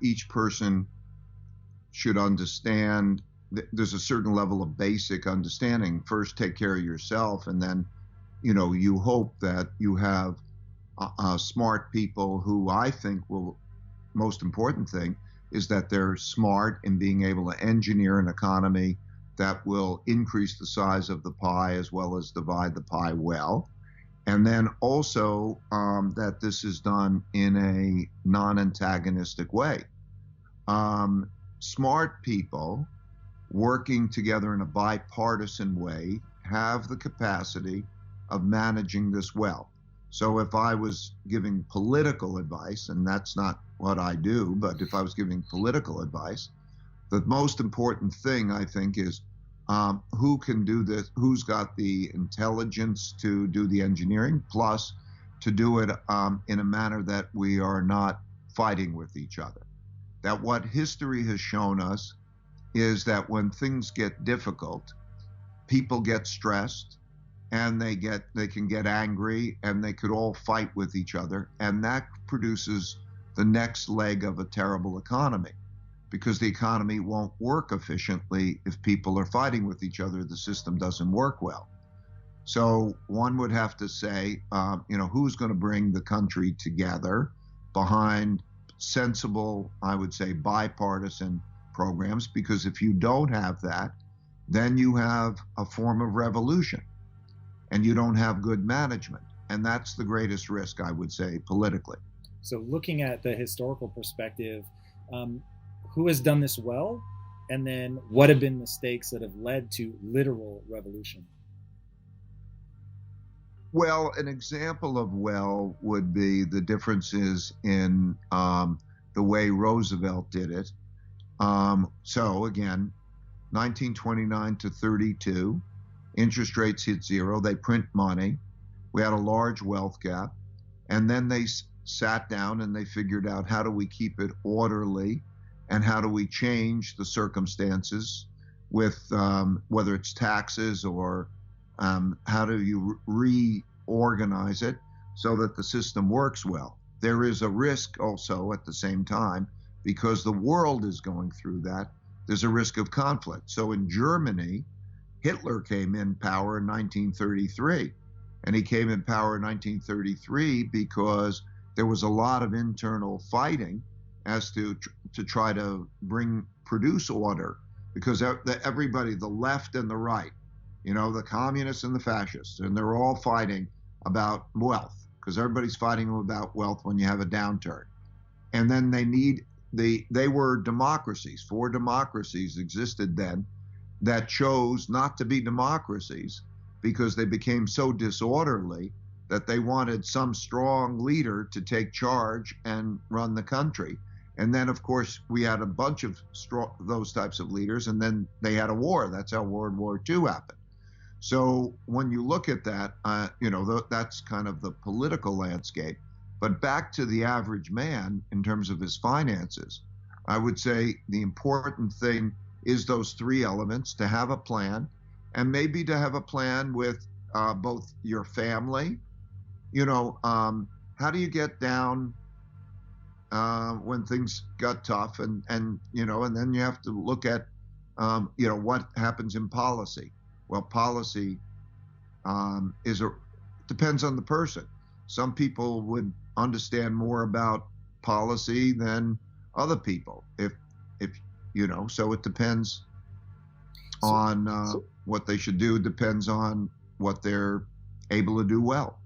each person should understand there's a certain level of basic understanding. First, take care of yourself, and then, you hope that you have smart people who I think most important thing is that they're smart in being able to engineer an economy that will increase the size of the pie as well as divide the pie well. And then also that this is done in a non-antagonistic way. Smart people working together in a bipartisan way have the capacity of managing this well. So if I was giving political advice, and that's not what I do, but if I was giving political advice, the most important thing I think is who can do this, who's got the intelligence to do the engineering, plus to do it in a manner that we are not fighting with each other. That what history has shown us is that when things get difficult, people get stressed and they can get angry and they could all fight with each other. And that produces the next leg of a terrible economy, because the economy won't work efficiently if people are fighting with each other. The system doesn't work well. So one would have to say, who's going to bring the country together behind sensible, I would say, bipartisan programs, because if you don't have that, then you have a form of revolution and you don't have good management. And that's the greatest risk, I would say, politically. So looking at the historical perspective, who has done this well? And then what have been mistakes that have led to literal revolution? Well, an example of well would be the differences in the way Roosevelt did it. So again, 1929 to 32, interest rates hit zero. They print money. We had a large wealth gap. And then they sat down and they figured out, how do we keep it orderly and how do we change the circumstances with whether it's taxes or how do you reorganize it so that the system works well. There is a risk also at the same time, because the world is going through that. There's a risk of conflict. So in Germany, Hitler came in power in 1933. And he came in power in 1933 because there was a lot of internal fighting as to try to produce order, because everybody, the left and the right, the communists and the fascists, and they're all fighting about wealth, because everybody's fighting about wealth when you have a downturn. And then they were democracies. 4 democracies existed then that chose not to be democracies because they became so disorderly that they wanted some strong leader to take charge and run the country. And then, of course, we had a bunch of those types of leaders, and then they had a war. That's how World War II happened. So when you look at that, that's kind of the political landscape. But back to the average man in terms of his finances, I would say the important thing is those 3 elements: to have a plan, and maybe to have a plan with both your family. How do you get down when things got tough, and then you have to look at what happens in policy. Well, policy depends on the person. Some people would understand more about policy than other people. So it depends on what they should do. Depends on what they're able to do well.